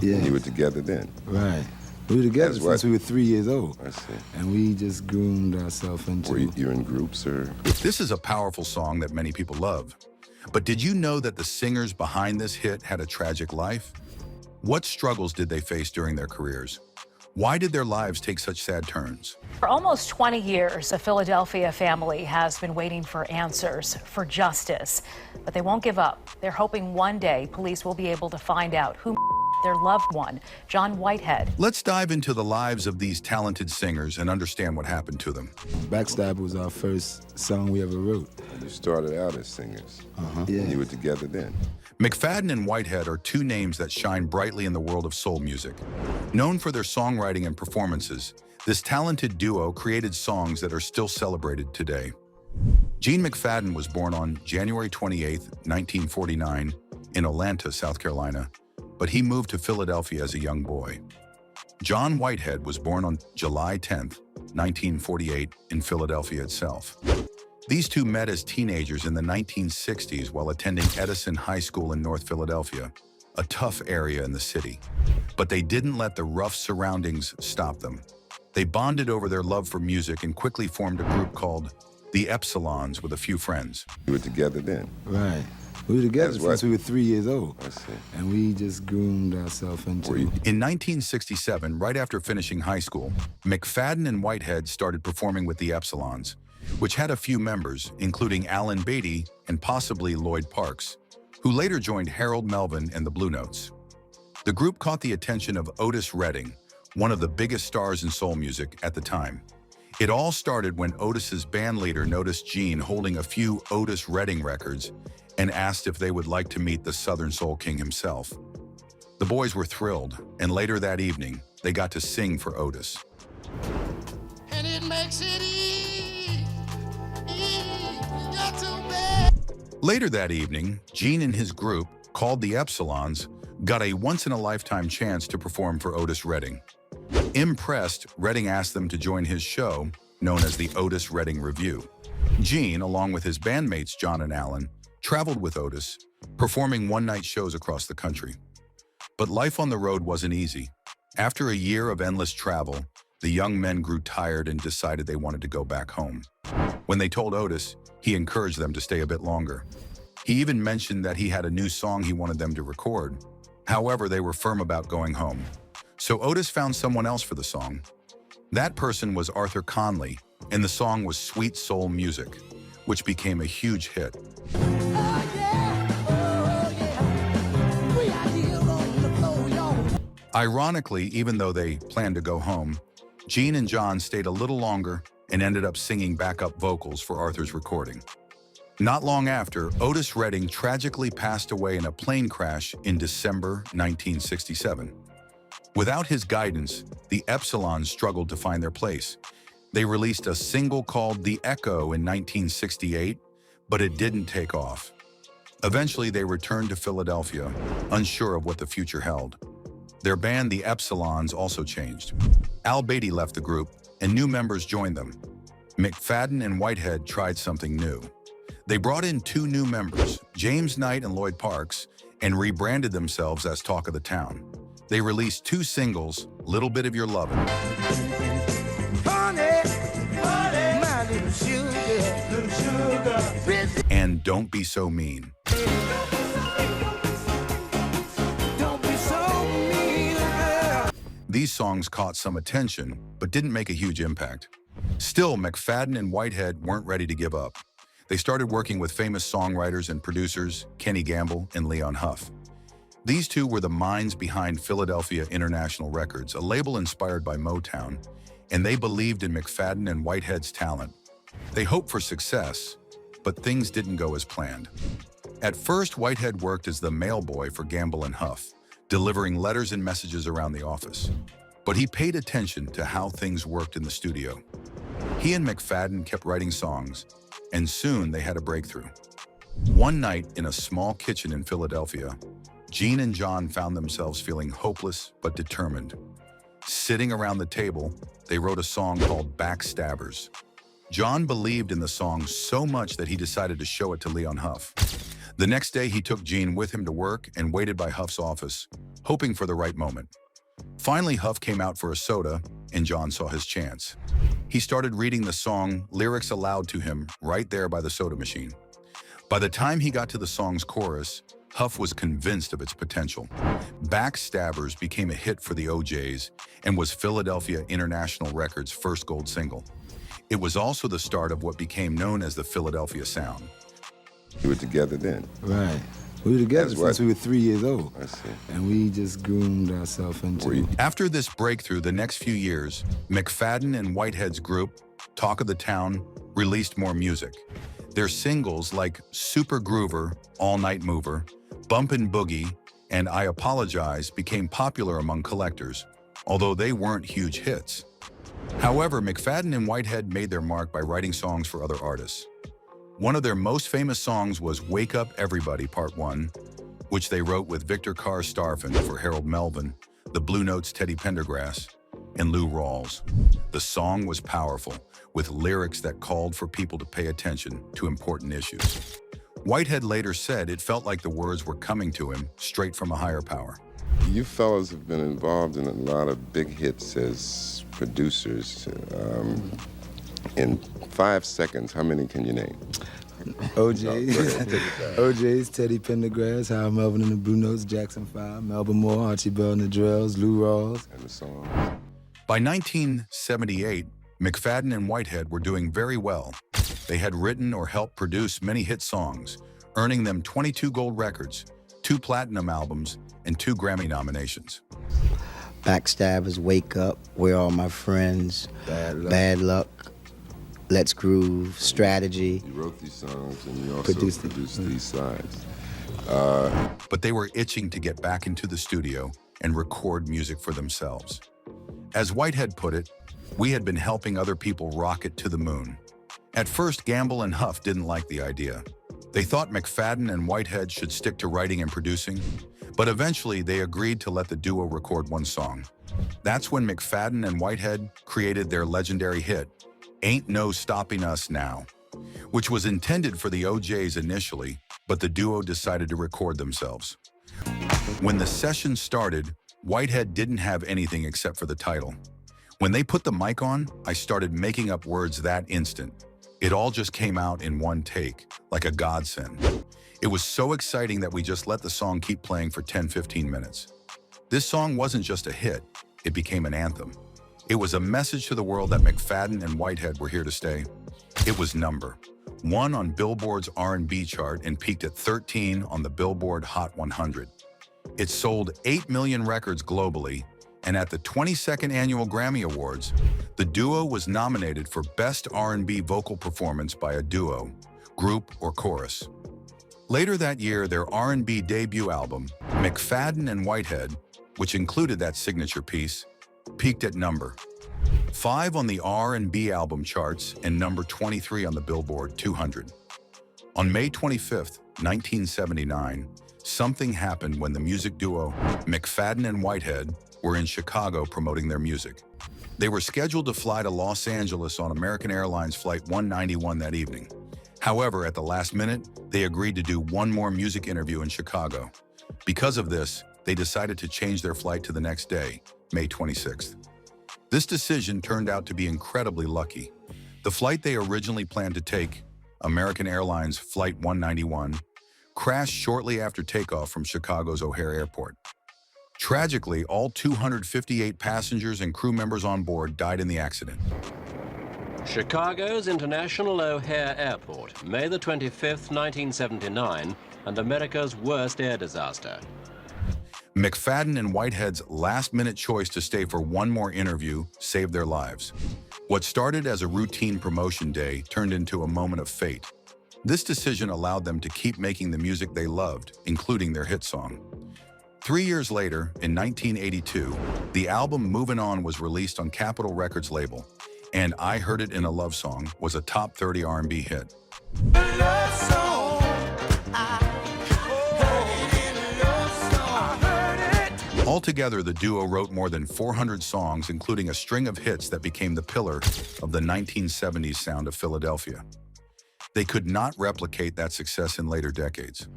Yeah. You were together then? Right. We were together That's since what- we were 3 years old. I see. And we just groomed ourselves into... Were you in groups or? This is a powerful song that many people love. But did you know that the singers behind this hit had a tragic life? What struggles did they face during their careers? Why did their lives take such sad turns? For almost 20 years, a Philadelphia family has been waiting for answers, for justice. But they won't give up. They're hoping one day police will be able to find out who their loved one, John Whitehead. Let's dive into the lives of these talented singers and understand what happened to them. Backstab was our first song we ever wrote. You started out as singers. Yeah. And you were together then? McFadden and Whitehead are two names that shine brightly in the world of soul music. Known for their songwriting and performances, this talented duo created songs that are still celebrated today. Gene McFadden was born on January 28, 1949, in Atlanta, South Carolina, but he moved to Philadelphia as a young boy. John Whitehead was born on July 10, 1948, in Philadelphia itself. These two met as teenagers in the 1960s while attending Edison High School in North Philadelphia, a tough area in the city. But they didn't let the rough surroundings stop them. They bonded over their love for music and quickly formed a group called the Epsilons with a few friends. You were together then? Right. We were together That's since what- we were 3 years old. I see. And we just groomed ourselves into... Were you- In 1967, right after finishing high school, McFadden and Whitehead started performing with the Epsilons, which had a few members, including Alan Beatty and possibly Lloyd Parks, who later joined Harold Melvin and the Blue Notes. The group caught the attention of Otis Redding, one of the biggest stars in soul music at the time. It all started when Otis's band leader noticed Gene holding a few Otis Redding records and asked if they would like to meet the Southern Soul King himself. The boys were thrilled, and later that evening, they got to sing for Otis. And it makes it not too bad. Later that evening, Gene and his group, called the Epsilons, got a once-in-a-lifetime chance to perform for Otis Redding. Impressed, Redding asked them to join his show, known as the Otis Redding Review. Gene, along with his bandmates John and Alan, traveled with Otis, performing one-night shows across the country. But life on the road wasn't easy. After a year of endless travel, the young men grew tired and decided they wanted to go back home. When they told Otis, he encouraged them to stay a bit longer. He even mentioned that he had a new song he wanted them to record. However, they were firm about going home. So Otis found someone else for the song. That person was Arthur Conley, and the song was Sweet Soul Music, which became a huge hit. Ironically, even though they planned to go home, Gene and John stayed a little longer and ended up singing backup vocals for Arthur's recording. Not long after, Otis Redding tragically passed away in a plane crash in December 1967. Without his guidance, the Epsilons struggled to find their place. They released a single called The Echo in 1968, but it didn't take off. Eventually, they returned to Philadelphia, unsure of what the future held. Their band, the Epsilons, also changed. Al Beatty left the group, and new members joined them. McFadden and Whitehead tried something new. They brought in two new members, James Knight and Lloyd Parks, and rebranded themselves as Talk of the Town. They released two singles, Bit of Your Lovin. And Don't Be So Mean. These songs caught some attention, but didn't make a huge impact. Still, McFadden and Whitehead weren't ready to give up. They started working with famous songwriters and producers, Kenny Gamble and Leon Huff. These two were the minds behind Philadelphia International Records, a label inspired by Motown, and they believed in McFadden and Whitehead's talent. They hoped for success, but things didn't go as planned. At first, Whitehead worked as the mailboy for Gamble and Huff, delivering letters and messages around the office. But he paid attention to how things worked in the studio. He and McFadden kept writing songs, and soon they had a breakthrough. One night in a small kitchen in Philadelphia, Gene and John found themselves feeling hopeless but determined. Sitting around the table, they wrote a song called Backstabbers. John believed in the song so much that he decided to show it to Leon Huff. The next day, he took Gene with him to work and waited by Huff's office, hoping for the right moment. Finally, Huff came out for a soda, and John saw his chance. He started reading the song lyrics aloud to him right there by the soda machine. By the time he got to the song's chorus, Huff was convinced of its potential. Backstabbers became a hit for the OJs and was Philadelphia International Records' first gold single. It was also the start of what became known as the Philadelphia Sound. You were together then. Right. We were together That's since what- we were 3 years old. I see. And we just groomed ourselves into... After this breakthrough, the next few years, McFadden and Whitehead's group, Talk of the Town, released more music. Their singles like Super Groover, All Night Mover, Bumpin' Boogie, and I Apologize became popular among collectors, although they weren't huge hits. However, McFadden and Whitehead made their mark by writing songs for other artists. One of their most famous songs was Wake Up Everybody Part 1, which they wrote with Victor Carr Starfin for Harold Melvin, the Blue Notes' Teddy Pendergrass, and Lou Rawls. The song was powerful, with lyrics that called for people to pay attention to important issues. Whitehead later said it felt like the words were coming to him straight from a higher power. You fellas have been involved in a lot of big hits as producers. In 5 seconds, how many can you name? OJ's, Teddy Pendergrass, Harold Melvin and the Blue Notes, Jackson 5, Melba Moore, Archie Bell and the Drells, Lou Rawls. And the song? By 1978, McFadden and Whitehead were doing very well. They had written or helped produce many hit songs, earning them 22 gold records, 2 platinum albums, and 2 Grammy nominations. Backstabbers, Wake Up, Where Are My Friends, Bad Luck, Let's Groove, Strategy. You wrote these songs and you also Produced produced it. these sides. But they were itching to get back into the studio and record music for themselves. As Whitehead put it, we had been helping other people rocket to the moon. At first, Gamble and Huff didn't like the idea. They thought McFadden and Whitehead should stick to writing and producing, but eventually they agreed to let the duo record one song. That's when McFadden and Whitehead created their legendary hit, Ain't No Stopping Us Now, which was intended for the OJs initially, but the duo decided to record themselves. When the session started, Whitehead didn't have anything except for the title. When they put the mic on, I started making up words that instant. It all just came out in one take, like a godsend. It was so exciting that we just let the song keep playing for 10-15 minutes. This song wasn't just a hit, it became an anthem. It was a message to the world that McFadden and Whitehead were here to stay. It was number 1 on Billboard's R&B chart and peaked at 13 on the Billboard Hot 100. It sold 8 million records globally, and at the 22nd Annual Grammy Awards, the duo was nominated for Best R&B Vocal Performance by a Duo, Group, or Chorus. Later that year, their R&B debut album, McFadden and Whitehead, which included that signature piece, peaked at number 5 on the R&B album charts and number 23 on the Billboard 200. On May 25th, 1979, something happened when the music duo McFadden and Whitehead were in Chicago promoting their music. They were scheduled to fly to Los Angeles on American Airlines Flight 191 that evening. However, at the last minute, they agreed to do one more music interview in Chicago. Because of this, they decided to change their flight to the next day, May 26th. This decision turned out to be incredibly lucky. The flight they originally planned to take, American Airlines Flight 191, crashed shortly after takeoff from Chicago's O'Hare Airport. Tragically, all 258 passengers and crew members on board died in the accident. Chicago's International O'Hare Airport, May the 25th, 1979, and America's worst air disaster. McFadden and Whitehead's last-minute choice to stay for one more interview saved their lives. What started as a routine promotion day turned into a moment of fate. This decision allowed them to keep making the music they loved, including their hit song. 3 years later, in 1982, the album Movin' On was released on Capitol Records label, and I Heard It in a Love Song was a top 30 R&B hit. Altogether, the duo wrote more than 400 songs, including a string of hits that became the pillar of the 1970s sound of Philadelphia. They could not replicate that success in later decades.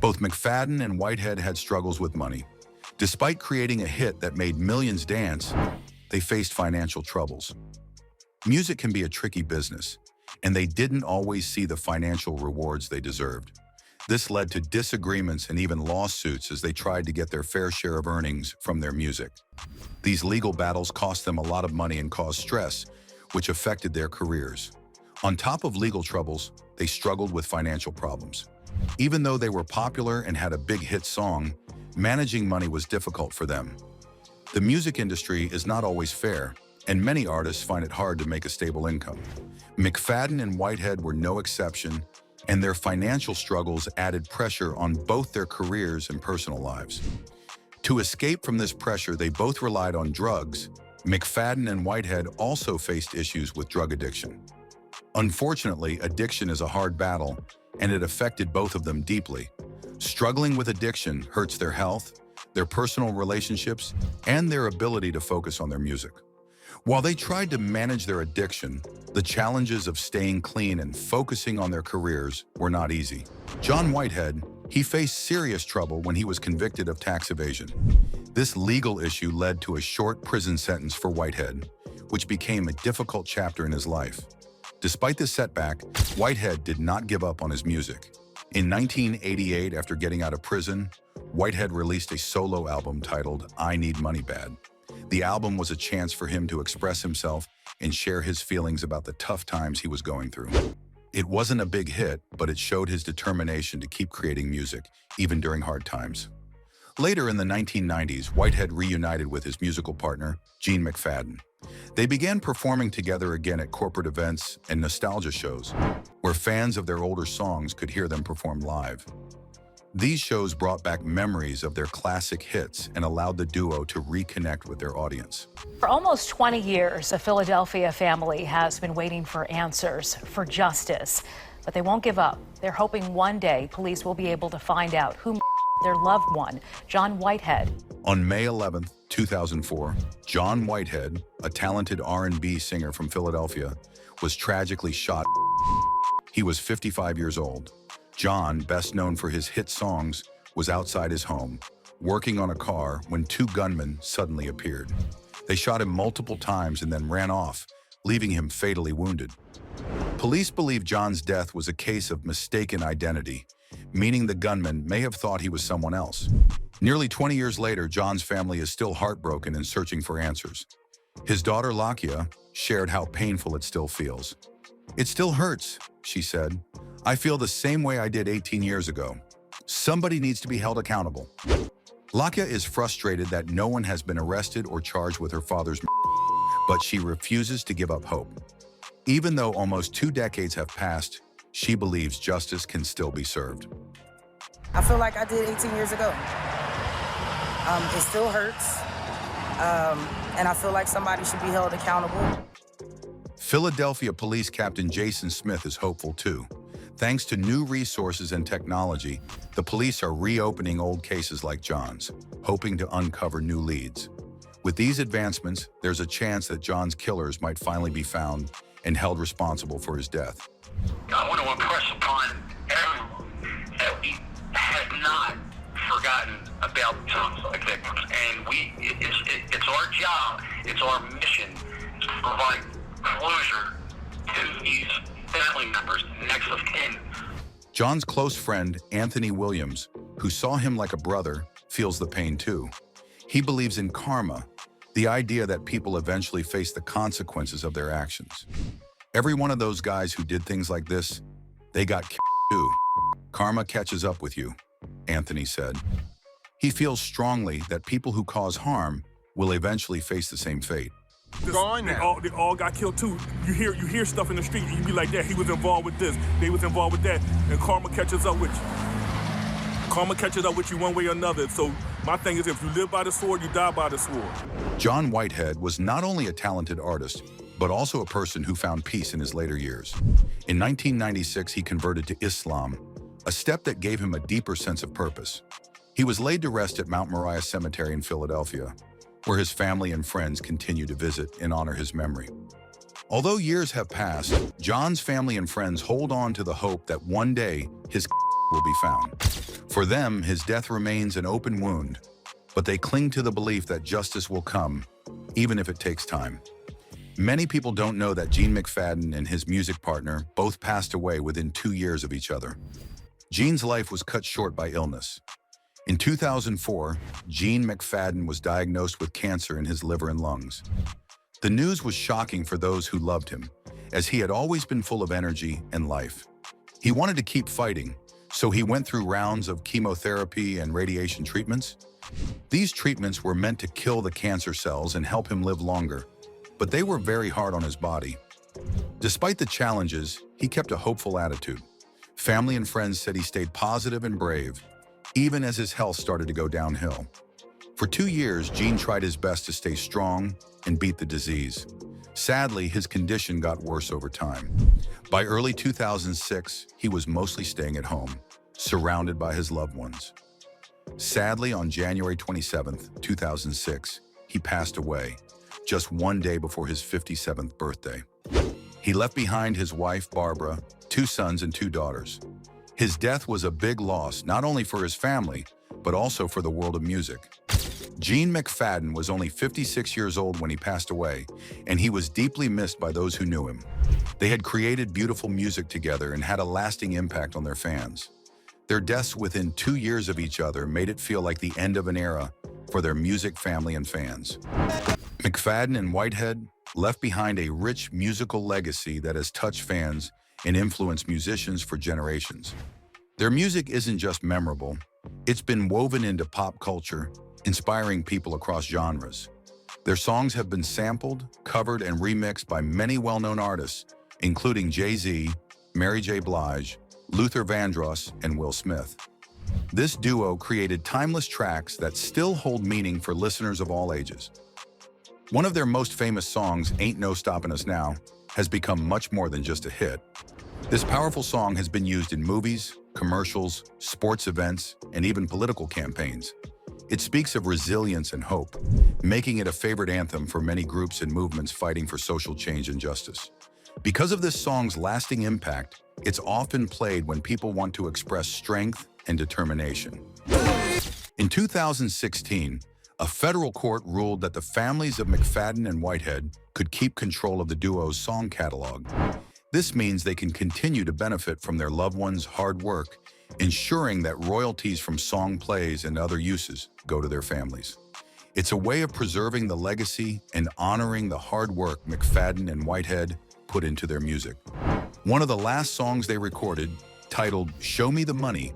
Both McFadden and Whitehead had struggles with money. Despite creating a hit that made millions dance, they faced financial troubles. Music can be a tricky business, and they didn't always see the financial rewards they deserved. This led to disagreements and even lawsuits as they tried to get their fair share of earnings from their music. These legal battles cost them a lot of money and caused stress, which affected their careers. On top of legal troubles, they struggled with financial problems. Even though they were popular and had a big hit song, managing money was difficult for them. The music industry is not always fair, and many artists find it hard to make a stable income. McFadden and Whitehead were no exception, and their financial struggles added pressure on both their careers and personal lives. To escape from this pressure, they both relied on drugs. McFadden and Whitehead also faced issues with drug addiction. Unfortunately, addiction is a hard battle, and it affected both of them deeply. Struggling with addiction hurts their health, their personal relationships, and their ability to focus on their music. While they tried to manage their addiction, the challenges of staying clean and focusing on their careers were not easy. John Whitehead, he faced serious trouble when he was convicted of tax evasion. This legal issue led to a short prison sentence for Whitehead, which became a difficult chapter in his life. Despite this setback, Whitehead did not give up on his music. In 1988, after getting out of prison, Whitehead released a solo album titled I Need Money Bad. The album was a chance for him to express himself and share his feelings about the tough times he was going through. It wasn't a big hit, but it showed his determination to keep creating music, even during hard times. Later in the 1990s, Whitehead reunited with his musical partner, Gene McFadden. They began performing together again at corporate events and nostalgia shows, where fans of their older songs could hear them perform live. These shows brought back memories of their classic hits and allowed the duo to reconnect with their audience. For almost 20 years, a Philadelphia family has been waiting for answers, for justice. But they won't give up. They're hoping one day police will be able to find out who their loved one, John Whitehead. On May 11, 2004, John Whitehead, a talented R&B singer from Philadelphia, was tragically shot. He was 55 years old. John, best known for his hit songs, was outside his home, working on a car when two gunmen suddenly appeared. They shot him multiple times and then ran off, leaving him fatally wounded. Police believe John's death was a case of mistaken identity, meaning the gunman may have thought he was someone else. Nearly 20 years later, John's family is still heartbroken and searching for answers. His daughter, Lakia, shared how painful it still feels. "It still hurts," she said. "I feel the same way I did 18 years ago. Somebody needs to be held accountable." Lakia is frustrated that no one has been arrested or charged with her father's but she refuses to give up hope. Even though almost 2 decades have passed, she believes justice can still be served. I feel like I did 18 years ago. It still hurts, and I feel like somebody should be held accountable. Philadelphia Police Captain Jason Smith is hopeful too. Thanks to new resources and technology, the police are reopening old cases like John's, hoping to uncover new leads. With these advancements, there's a chance that John's killers might finally be found and held responsible for his death. I want to impress upon everyone that we have not forgotten about times like that, and it's our job, it's our mission to provide closure to these family members, next of kin. John's close friend, Anthony Williams, who saw him like a brother, feels the pain too. He believes in karma, the idea that people eventually face the consequences of their actions. Every one of those guys who did things like this, they got too. Karma catches up with you, Anthony said. He feels strongly that people who cause harm will eventually face the same fate. They all got killed too. You hear stuff in the street and you be like, that he was involved with this, they was involved with that, and karma catches up with you. Karma catches up with you one way or another. So my thing is, if you live by the sword, you die by the sword. John Whitehead was not only a talented artist, but also a person who found peace in his later years. In 1996, he converted to Islam, a step that gave him a deeper sense of purpose. He was laid to rest at Mount Moriah Cemetery in Philadelphia, where his family and friends continue to visit and honor his memory. Although years have passed, John's family and friends hold on to the hope that one day his will be found. For them, his death remains an open wound, but they cling to the belief that justice will come, even if it takes time. Many people don't know that Gene McFadden and his music partner both passed away within 2 years of each other. Gene's life was cut short by illness. In 2004, Gene McFadden was diagnosed with cancer in his liver and lungs. The news was shocking for those who loved him, as he had always been full of energy and life. He wanted to keep fighting, so he went through rounds of chemotherapy and radiation treatments. These treatments were meant to kill the cancer cells and help him live longer, but they were very hard on his body. Despite the challenges, he kept a hopeful attitude. Family and friends said he stayed positive and brave, even as his health started to go downhill. For 2 years, Gene tried his best to stay strong and beat the disease. Sadly, his condition got worse over time. By early 2006, he was mostly staying at home, surrounded by his loved ones. Sadly, on January 27, 2006, he passed away, just 1 day before his 57th birthday. He left behind his wife, Barbara, 2 sons and 2 daughters. His death was a big loss, not only for his family, but also for the world of music. Gene McFadden was only 56 years old when he passed away, and he was deeply missed by those who knew him. They had created beautiful music together and had a lasting impact on their fans. Their deaths within 2 years of each other made it feel like the end of an era for their music family and fans. McFadden and Whitehead left behind a rich musical legacy that has touched fans and influenced musicians for generations. Their music isn't just memorable, it's been woven into pop culture, inspiring people across genres. Their songs have been sampled, covered, and remixed by many well-known artists, including Jay-Z, Mary J. Blige, Luther Vandross, and Will Smith. This duo created timeless tracks that still hold meaning for listeners of all ages. One of their most famous songs, Ain't No Stoppin' Us Now, has become much more than just a hit. This powerful song has been used in movies, commercials, sports events, and even political campaigns. It speaks of resilience and hope, making it a favorite anthem for many groups and movements fighting for social change and justice. Because of this song's lasting impact, it's often played when people want to express strength and determination. In 2016, a federal court ruled that the families of McFadden and Whitehead could keep control of the duo's song catalog. This means they can continue to benefit from their loved ones' hard work, ensuring that royalties from song plays and other uses go to their families. It's a way of preserving the legacy and honoring the hard work McFadden and Whitehead put into their music. One of the last songs they recorded, titled Show Me the Money,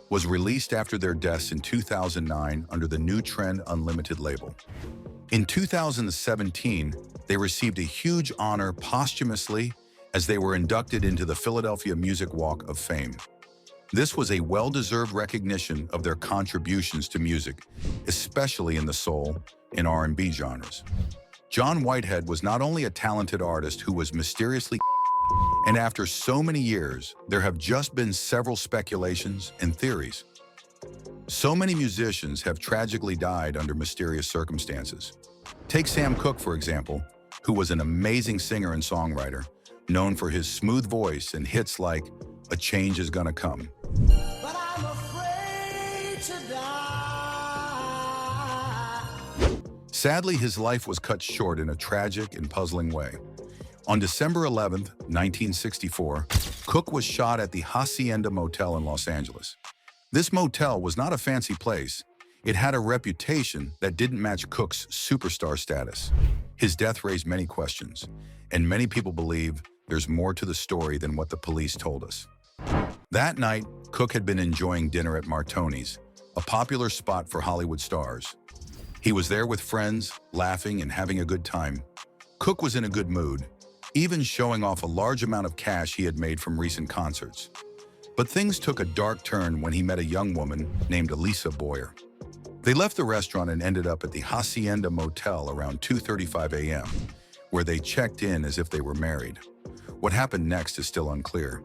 was released after their deaths in 2009 under the New Trend Unlimited label. In 2017, they received a huge honor posthumously as they were inducted into the Philadelphia Music Walk of Fame. This was a well-deserved recognition of their contributions to music, especially in the soul and R&B genres. John Whitehead was not only a talented artist who was mysteriously and after so many years, there have just been several speculations and theories. So many musicians have tragically died under mysterious circumstances. Take Sam Cooke, for example, who was an amazing singer and songwriter, known for his smooth voice and hits like A Change Is Gonna Come. But I'm afraid to die. Sadly, his life was cut short in a tragic and puzzling way. On December 11, 1964, Cooke was shot at the Hacienda Motel in Los Angeles. This motel was not a fancy place. It had a reputation that didn't match Cooke's superstar status. His death raised many questions, and many people believe there's more to the story than what the police told us. That night, Cooke had been enjoying dinner at Martoni's, a popular spot for Hollywood stars. He was there with friends, laughing and having a good time. Cooke was in a good mood, even showing off a large amount of cash he had made from recent concerts. But things took a dark turn when he met a young woman named Elisa Boyer. They left the restaurant and ended up at the Hacienda Motel around 2:35 a.m., where they checked in as if they were married. What happened next is still unclear.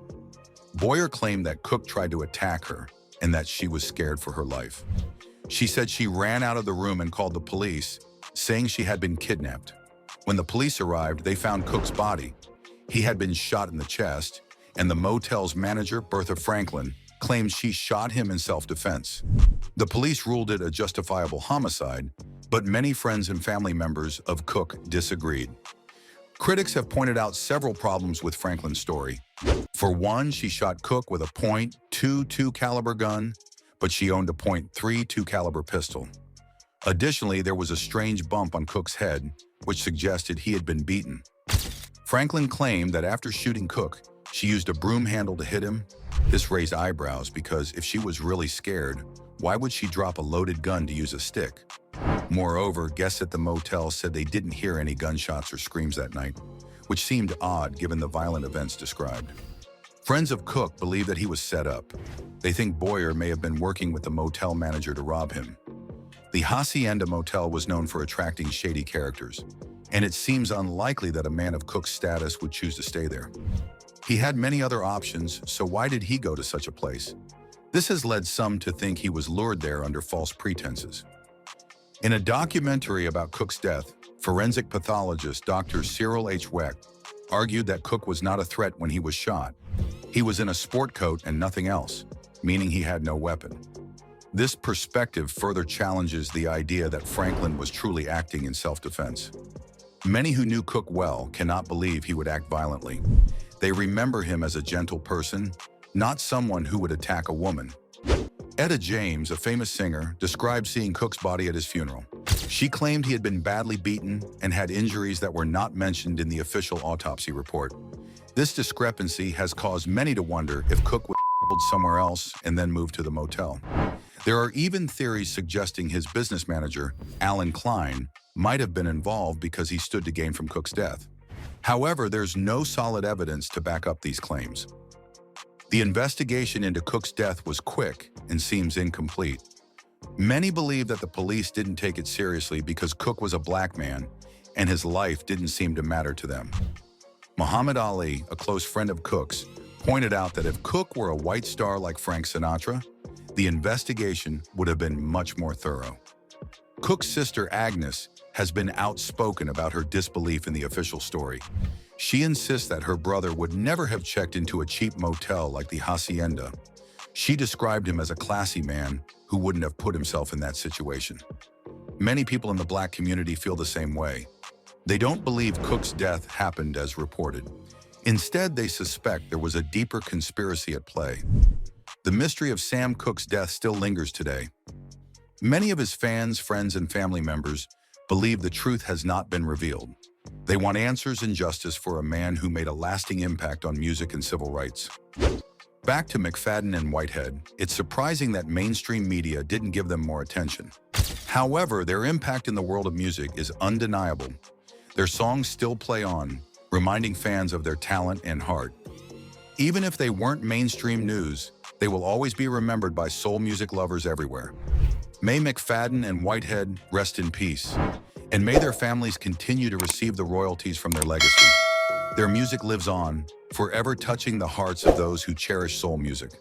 Boyer claimed that Cooke tried to attack her and that she was scared for her life. She said she ran out of the room and called the police, saying she had been kidnapped. When the police arrived, they found Cook's body. He had been shot in the chest, and the motel's manager, Bertha Franklin, claimed she shot him in self-defense. The police ruled it a justifiable homicide, but many friends and family members of Cook disagreed. Critics have pointed out several problems with Franklin's story. For one, she shot Cook with a .22 caliber gun, but she owned a .32 caliber pistol. Additionally, there was a strange bump on Cook's head, which suggested he had been beaten. Franklin claimed that after shooting Cook, she used a broom handle to hit him. This raised eyebrows because if she was really scared, why would she drop a loaded gun to use a stick? Moreover, guests at the motel said they didn't hear any gunshots or screams that night, which seemed odd given the violent events described. Friends of Cook believe that he was set up. They think Boyer may have been working with the motel manager to rob him. The Hacienda Motel was known for attracting shady characters, and it seems unlikely that a man of Cook's status would choose to stay there. He had many other options, so why did he go to such a place? This has led some to think he was lured there under false pretenses. In a documentary about Cook's death, forensic pathologist Dr. Cyril H. Weck argued that Cook was not a threat when he was shot. He was in a sport coat and nothing else, meaning he had no weapon. This perspective further challenges the idea that Franklin was truly acting in self-defense. Many who knew Cook well cannot believe he would act violently. They remember him as a gentle person, not someone who would attack a woman. Etta James, a famous singer, described seeing Cook's body at his funeral. She claimed he had been badly beaten and had injuries that were not mentioned in the official autopsy report. This discrepancy has caused many to wonder if Cook was killed somewhere else and then moved to the motel. There are even theories suggesting his business manager, Alan Klein, might have been involved because he stood to gain from Cook's death. However, there's no solid evidence to back up these claims. The investigation into Cook's death was quick and seems incomplete. Many believe that the police didn't take it seriously because Cook was a black man and his life didn't seem to matter to them. Muhammad Ali, a close friend of Cook's, pointed out that if Cook were a white star like Frank Sinatra, the investigation would have been much more thorough. Cook's sister Agnes has been outspoken about her disbelief in the official story. She insists that her brother would never have checked into a cheap motel like the Hacienda. She described him as a classy man who wouldn't have put himself in that situation. Many people in the black community feel the same way. They don't believe Cook's death happened as reported. Instead, they suspect there was a deeper conspiracy at play. The mystery of Sam Cooke's death still lingers today. Many of his fans, friends, and family members believe the truth has not been revealed. They want answers and justice for a man who made a lasting impact on music and civil rights. Back to McFadden and Whitehead, it's surprising that mainstream media didn't give them more attention. However, their impact in the world of music is undeniable. Their songs still play on, reminding fans of their talent and heart. Even if they weren't mainstream news, they will always be remembered by soul music lovers everywhere. May McFadden and Whitehead rest in peace, and may their families continue to receive the royalties from their legacy. Their music lives on, forever touching the hearts of those who cherish soul music.